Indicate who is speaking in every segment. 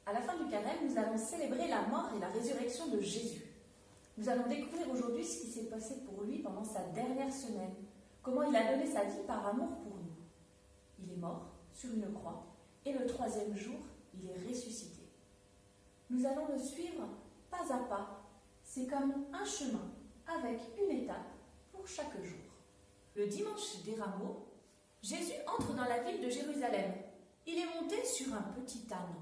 Speaker 1: À la fin du carême, nous allons célébrer la mort et la résurrection de Jésus. Nous allons découvrir aujourd'hui ce qui s'est passé pour lui pendant sa dernière semaine, comment il a donné sa vie par amour pour nous. Il est mort sur une croix et le troisième jour, il est ressuscité. Nous allons le suivre pas à pas. C'est comme un chemin avec une étape pour chaque jour. Le dimanche des Rameaux, Jésus entre dans la ville de Jérusalem. Il est monté sur un petit âne.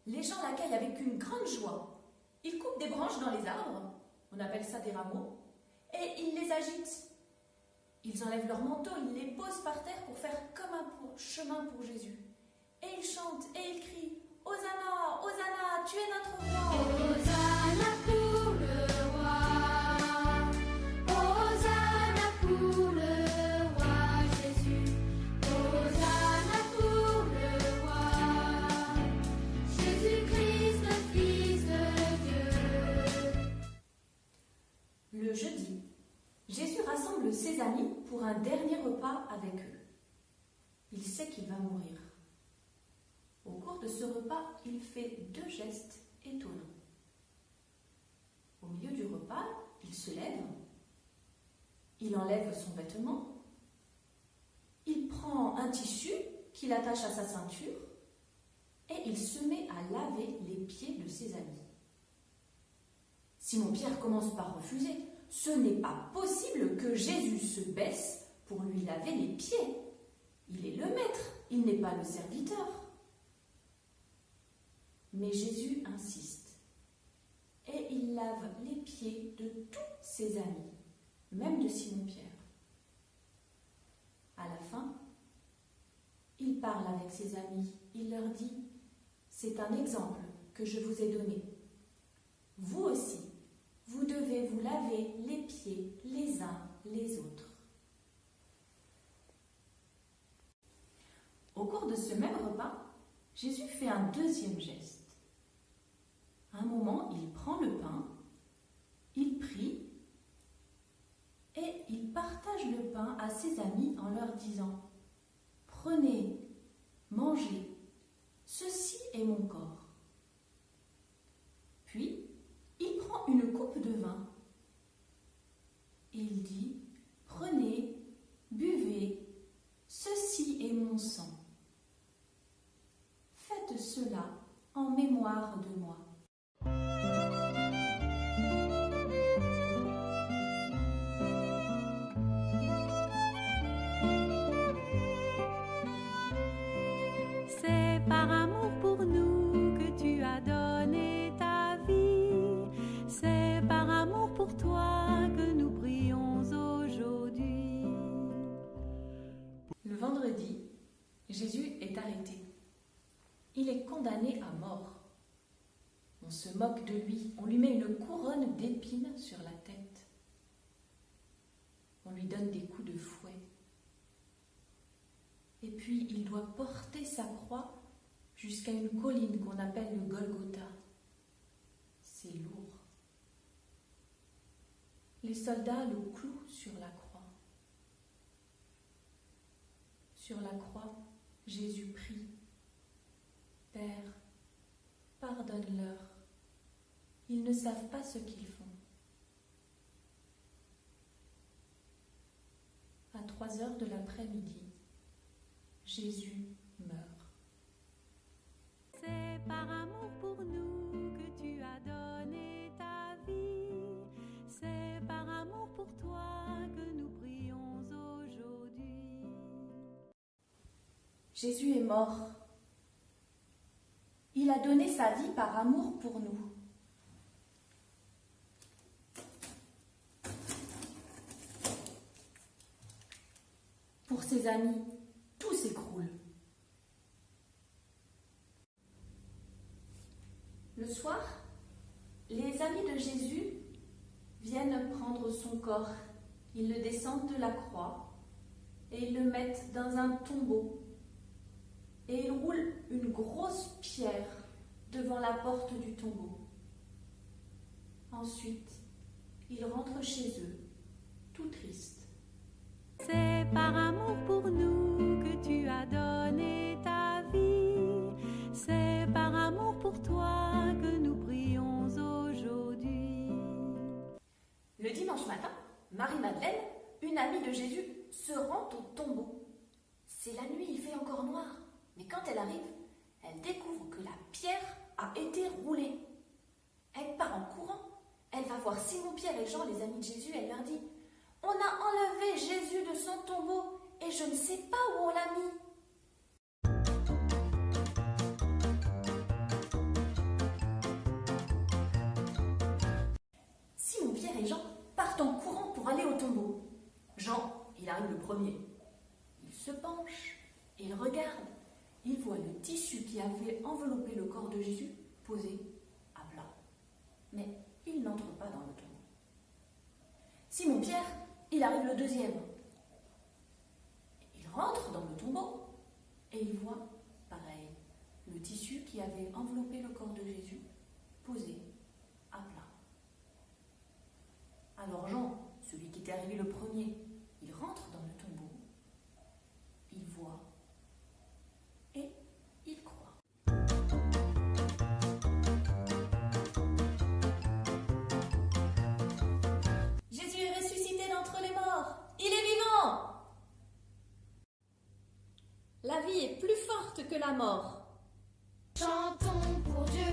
Speaker 1: Les gens l'accueillent avec une grande joie. Ils coupent des branches dans les arbres, on appelle ça des rameaux, et ils les agitent. Ils enlèvent leurs manteaux, ils les posent par terre pour faire comme un chemin pour Jésus. Et ils chantent et ils crient « Hosanna, Hosanna, tu es notre roi !»
Speaker 2: Hosanna pour le roi, Hosanna pour le roi Jésus, Hosanna pour le roi, Jésus-Christ le Fils de Dieu.
Speaker 1: Le jeudi, Jésus rassemble ses amis pour un dernier repas avec eux. Il sait qu'il va mourir. Au cours de ce repas, il fait 2 gestes étonnants. Au milieu du repas, il se lève, il enlève son vêtement, il prend un tissu qu'il attache à sa ceinture et il se met à laver les pieds de ses amis. Simon-Pierre commence par refuser. Ce n'est pas possible que Jésus se baisse pour lui laver les pieds. Il est le maître, il n'est pas le serviteur. Mais Jésus insiste et il lave les pieds de tous ses amis, même de Simon-Pierre. À la fin, il parle avec ses amis, il leur dit « C'est un exemple que je vous ai donné. Vous aussi, vous devez vous laver les pieds les uns les autres. » Au cours de ce même repas, Jésus fait un deuxième geste. À un moment, il prend le pain, il prie et il partage le pain à ses amis en leur disant « Prenez, mangez, ceci est mon corps. » Puis, il prend une coupe de vin et il dit « Prenez, buvez, ceci est mon sang. Faites cela en mémoire de moi. »
Speaker 3: C'est par amour pour nous que tu as donné ta vie. C'est par amour pour toi que nous prions aujourd'hui.
Speaker 1: Le vendredi, Jésus est arrêté. Il est condamné à mort. On se moque de lui, on lui met une couronne d'épines sur la tête. On lui donne des coups de fouet. Et puis il doit porter sa croix jusqu'à une colline qu'on appelle le Golgotha. C'est lourd. Les soldats le clouent sur la croix. Sur la croix, Jésus prie. Père, pardonne-leur. Ils ne savent pas ce qu'ils font. À 3h de l'après-midi, Jésus meurt.
Speaker 3: C'est par amour pour nous que tu as donné ta vie. C'est par amour pour toi que nous prions aujourd'hui.
Speaker 1: Jésus est mort. Il a donné sa vie par amour pour nous. Pour ses amis, tout s'écroule. Le soir, les amis de Jésus viennent prendre son corps. Ils le descendent de la croix et ils le mettent dans un tombeau. Et ils roulent une grosse pierre devant la porte du tombeau. Ensuite, ils rentrent chez eux, tout tristes.
Speaker 3: C'est par amour pour nous que tu as donné ta vie. C'est par amour pour
Speaker 1: famille de Jésus se rend au tombeau. C'est la nuit, il fait encore noir. Mais quand elle arrive, elle découvre que la pierre a été roulée. Elle part en courant. Elle va voir Simon, Pierre et Jean, les amis de Jésus. Elle leur dit « On a enlevé Jésus de son tombeau et je ne sais pas où on l'a mis. » Simon, Pierre et Jean partent en courant pour aller au tombeau. Jean, il arrive le premier. Il se penche, il regarde, il voit le tissu qui avait enveloppé le corps de Jésus posé à plat. Mais il n'entre pas dans le tombeau. Simon Pierre, il arrive le deuxième. Il rentre dans le tombeau et il voit, pareil, le tissu qui avait enveloppé le corps de Jésus posé à plat. Alors Jean, celui qui était arrivé le premier, il rentre dans le tombeau, il voit et il croit. Jésus est ressuscité d'entre les morts, il est vivant! La vie est plus forte que la mort.
Speaker 2: Chantons pour Dieu.